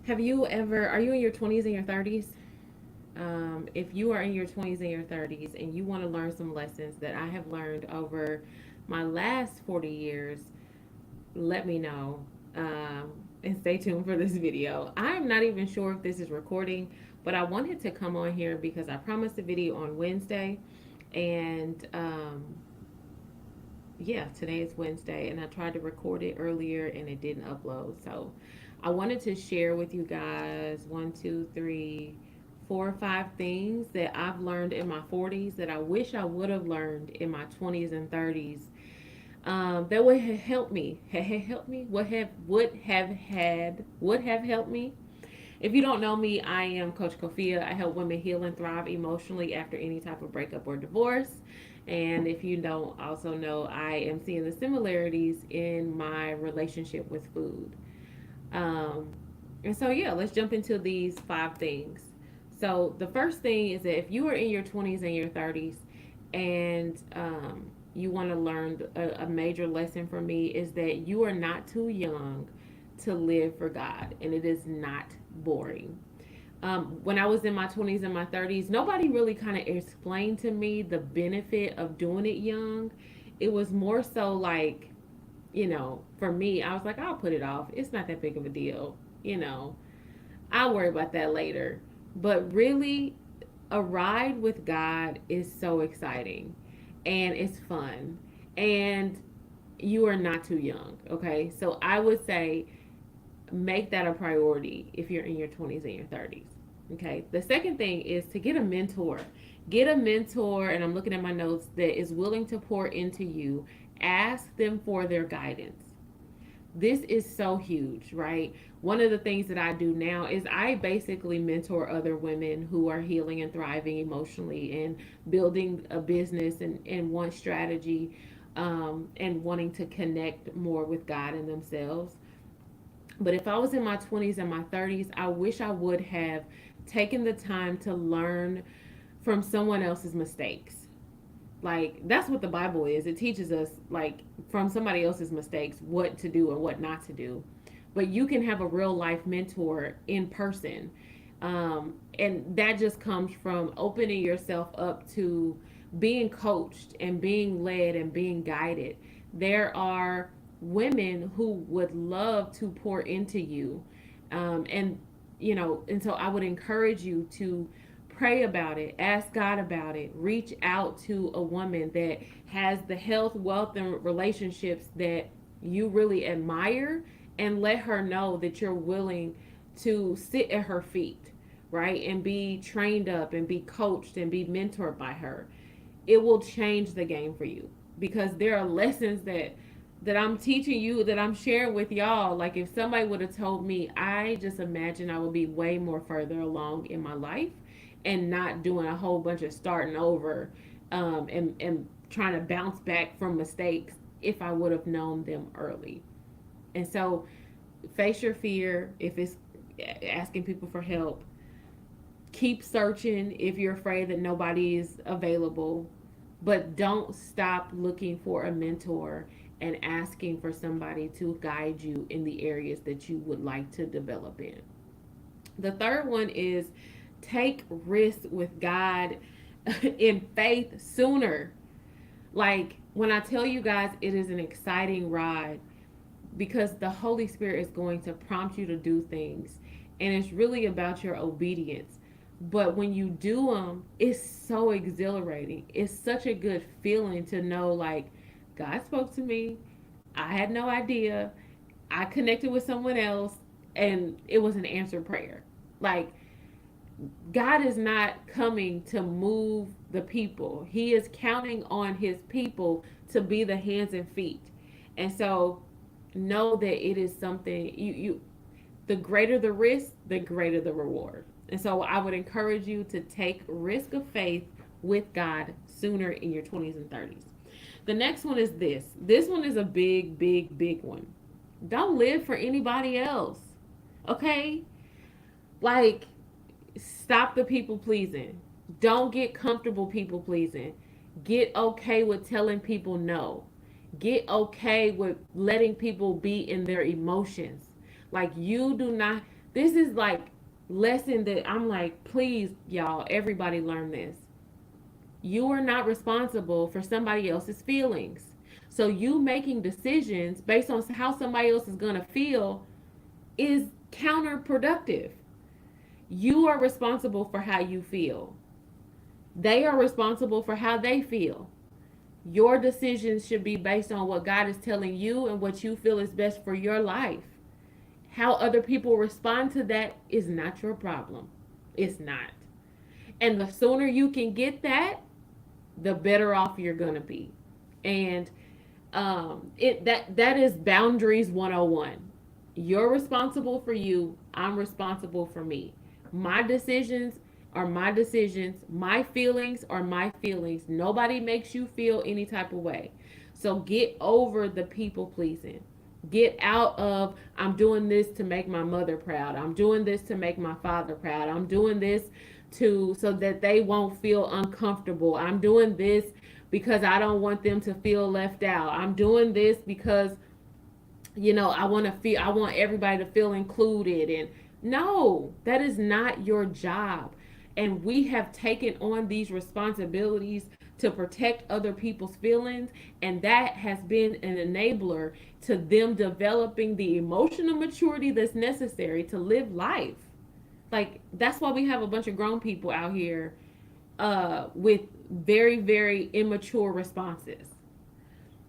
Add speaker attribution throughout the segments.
Speaker 1: Are you in your 20s and your 30s? If you are in your 20s and your 30s and you want to learn some lessons that I have learned over my last 40 years, let me know. And stay tuned for this video. I'm not even sure if this is recording, but I wanted to come on here because I promised a video on Wednesday. And yeah, today is Wednesday, and I tried to record it earlier and it didn't upload. So I wanted to share with you guys one, two, three, 4 or 5 things that I've learned in my 40s that I wish I would have learned in my 20s and 30s. That would have helped me. Helped me. Would have helped me. If you don't know me, I am Coach Kofia. I help women heal and thrive emotionally after any type of breakup or divorce. And if you don't also know, I am seeing the similarities in my relationship with food. Um, and so, yeah, let's jump into these 5 things. So, the first thing is that if you are in your 20s and your 30s and you want to learn a major lesson from me, is that you are not too young to live for God, and it is not boring. When I was in my 20s and my 30s, nobody really kind of explained to me the benefit of doing it young. It was more so like, for me, I was like, I'll put it off. It's not that big of a deal. You know, I'll worry about that later. But really, a ride with God is so exciting and it's fun. And you are not too young. Okay. So I would say make that a priority if you're in your 20s and your 30s. Okay. The second thing is to get a mentor. Get a mentor, and I'm looking at my notes, that is willing to pour into you. Ask them for their guidance. This is so huge, right? One of the things that I do now is I basically mentor other women who are healing and thriving emotionally and building a business and want strategy, and wanting to connect more with God and themselves. But if I was in my 20s and my 30s, I wish I would have taken the time to learn from someone else's mistakes. Like, that's what the Bible is. It teaches us, like, from somebody else's mistakes, what to do and what not to do. But you can have a real life mentor in person. And that just comes from opening yourself up to being coached and being led and being guided. There are women who would love to pour into you. And so I would encourage you to pray about it, ask God about it, reach out to a woman that has the health, wealth, and relationships that you really admire, and let her know that you're willing to sit at her feet, right? And be trained up and be coached and be mentored by her. It will change the game for you, because there are lessons that I'm teaching you, that I'm sharing with y'all. Like, if somebody would have told me, I just imagine I would be way more further along in my life and not doing a whole bunch of starting over, and trying to bounce back from mistakes if I would have known them early. And so, face your fear if it's asking people for help. Keep searching if you're afraid that nobody is available, but don't stop looking for a mentor and asking for somebody to guide you in the areas that you would like to develop in. The third one is take risks with God in faith sooner. Like, when I tell you guys, it is an exciting ride because the Holy Spirit is going to prompt you to do things, and it's really about your obedience. But when you do them, it's so exhilarating. It's such a good feeling to know, like, God spoke to me. I had no idea. I connected with someone else, and it was an answered prayer. Like, God is not coming to move the people. He is counting on his people to be the hands and feet. And so know that it is something you the greater the risk, the greater the reward. And so I would encourage you to take risk of faith with God sooner in your 20s and 30s. The next one is this. This one is a big, big, big one. Don't live for anybody else. Okay? Like, stop the people pleasing. Don't get comfortable people pleasing. Get okay with telling people no. Get okay with letting people be in their emotions. Like, you do not. This is like lesson that I'm like, please, y'all, everybody learn this. You are not responsible for somebody else's feelings. So you making decisions based on how somebody else is going to feel is counterproductive. You are responsible for how you feel. They are responsible for how they feel. Your decisions should be based on what God is telling you and what you feel is best for your life. How other people respond to that is not your problem. It's not. And the sooner you can get that, the better off you're going to be. And that is boundaries 101. You're responsible for you, I'm responsible for me. My decisions are my decisions, my feelings are my feelings. Nobody makes you feel any type of way. So get over the people pleasing. Get out of, I'm doing this to make my mother proud, I'm doing this to make my father proud, I'm doing this to so that they won't feel uncomfortable, I'm doing this because I don't want them to feel left out, I'm doing this because I want everybody to feel included. And no, that is not your job. And we have taken on these responsibilities to protect other people's feelings, and that has been an enabler to them developing the emotional maturity that's necessary to live life. Like, that's why we have a bunch of grown people out here with very, very immature responses,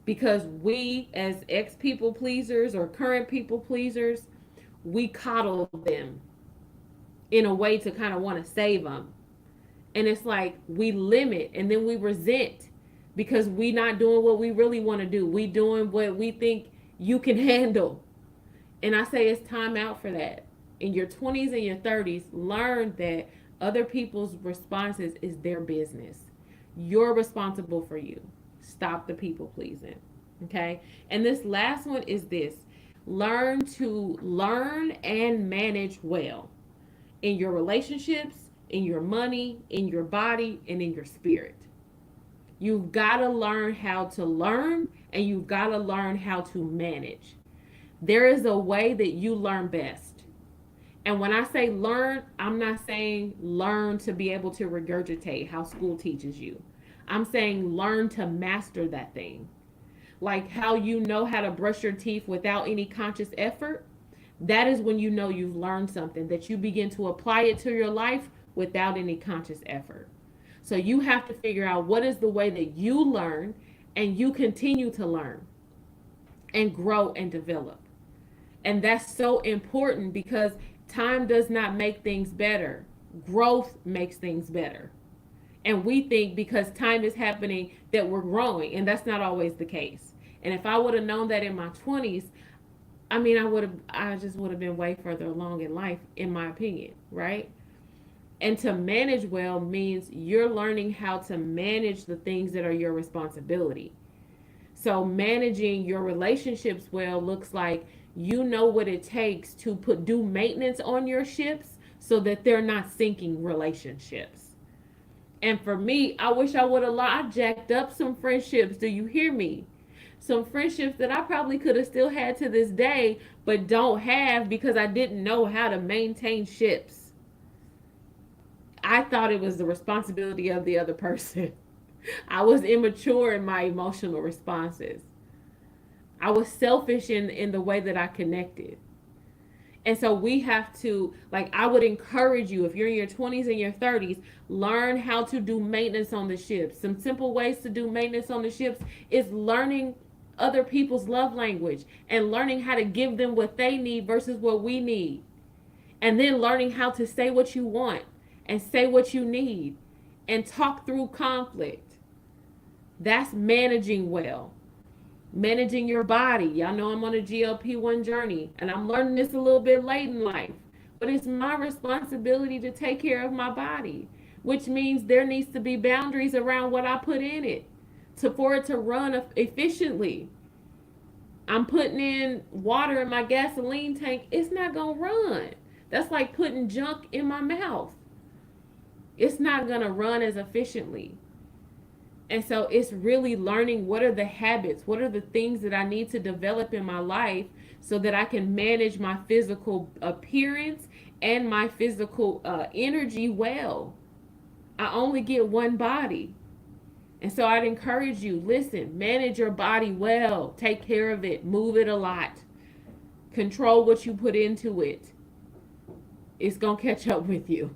Speaker 1: because we, as ex people pleasers or current people pleasers, we coddle them in a way to kind of want to save them. And it's like we limit and then we resent because we not doing what we really want to do. We doing what we think you can handle. And I say it's time out for that. In your 20s and your 30s, learn that other people's responses is their business. You're responsible for you. Stop the people pleasing. Okay? And this last one is this: learn to learn and manage well in your relationships, in your money, in your body, and in your spirit. You've got to learn how to learn, and you've got to learn how to manage. There is a way that you learn best. And when I say learn, I'm not saying learn to be able to regurgitate how school teaches you. I'm saying learn to master that thing. Like how you know how to brush your teeth without any conscious effort. That is when you know you've learned something, that you begin to apply it to your life without any conscious effort. So you have to figure out what is the way that you learn and you continue to learn and grow and develop. And that's so important because time does not make things better. Growth makes things better. And we think because time is happening that we're growing, and that's not always the case. And if I would have known that in my 20s, I just would have been way further along in life, in my opinion, right? And to manage well means you're learning how to manage the things that are your responsibility. So managing your relationships well looks like you know what it takes to do maintenance on your ships so that they're not sinking relationships. And for me, I wish I would have I jacked up some friendships. Do you hear me? Some friendships that I probably could have still had to this day, but don't have because I didn't know how to maintain ships. I thought it was the responsibility of the other person. I was immature in my emotional responses. I was selfish in the way that I connected. And so we have to, like, I would encourage you, if you're in your 20s and your 30s, learn how to do maintenance on the ships. Some simple ways to do maintenance on the ships is learning other people's love language and learning how to give them what they need versus what we need. And then learning how to say what you want and say what you need and talk through conflict. That's managing well. Managing your body. Y'all know I'm on a GLP-1 journey, and I'm learning this a little bit late in life. But it's my responsibility to take care of my body, which means there needs to be boundaries around what I put in it for it to run efficiently. I'm putting in water in my gasoline tank. It's not going to run. That's like putting junk in my mouth. It's not going to run as efficiently. And so it's really learning what are the habits, what are the things that I need to develop in my life so that I can manage my physical appearance and my physical energy well. I only get one body. And so I'd encourage you, listen, manage your body well. Take care of it. Move it a lot. Control what you put into it. It's going to catch up with you.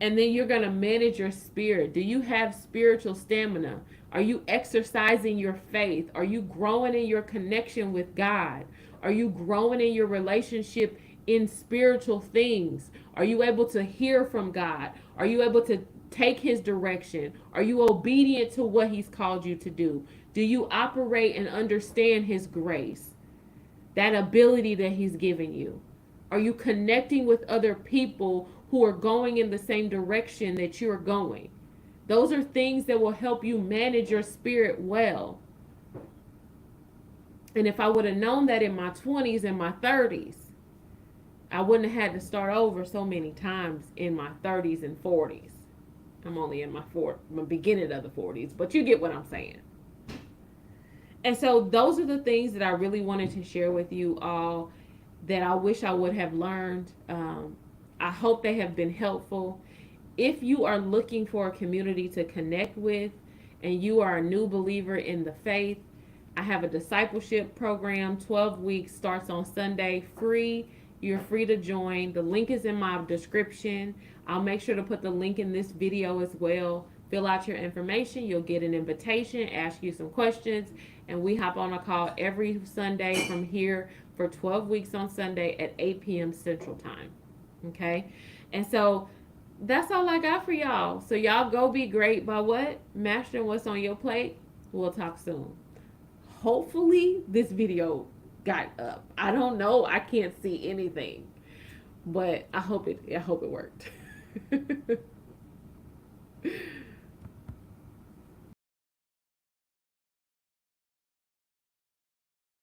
Speaker 1: And then you're going to manage your spirit. Do you have spiritual stamina? Are you exercising your faith? Are you growing in your connection with God? Are you growing in your relationship in spiritual things? Are you able to hear from God? Are you able to take his direction? Are you obedient to what he's called you to do? Do you operate and understand his grace? That ability that he's given you? Are you connecting with other people who are going in the same direction that you're going? Those are things that will help you manage your spirit well. And if I would have known that in my 20s and my 30s, I wouldn't have had to start over so many times in my 30s and 40s. I'm only in my beginning of the 40s, but you get what I'm saying. And so those are the things that I really wanted to share with you all that I wish I would have learned. I hope they have been helpful. If you are looking for a community to connect with and you are a new believer in the faith, I have a discipleship program. 12 weeks, starts on Sunday, free. You're free to join. The link is in my description. I'll make sure to put the link in this video as well. Fill out your information. You'll get an invitation, ask you some questions, and we hop on a call every Sunday from here for 12 weeks on Sunday at 8 p.m. Central Time. Okay? And so that's all I got for y'all. So y'all go be great by what? Mastering what's on your plate. We'll talk soon. Hopefully this video got up. I don't know. I can't see anything. But I hope it worked.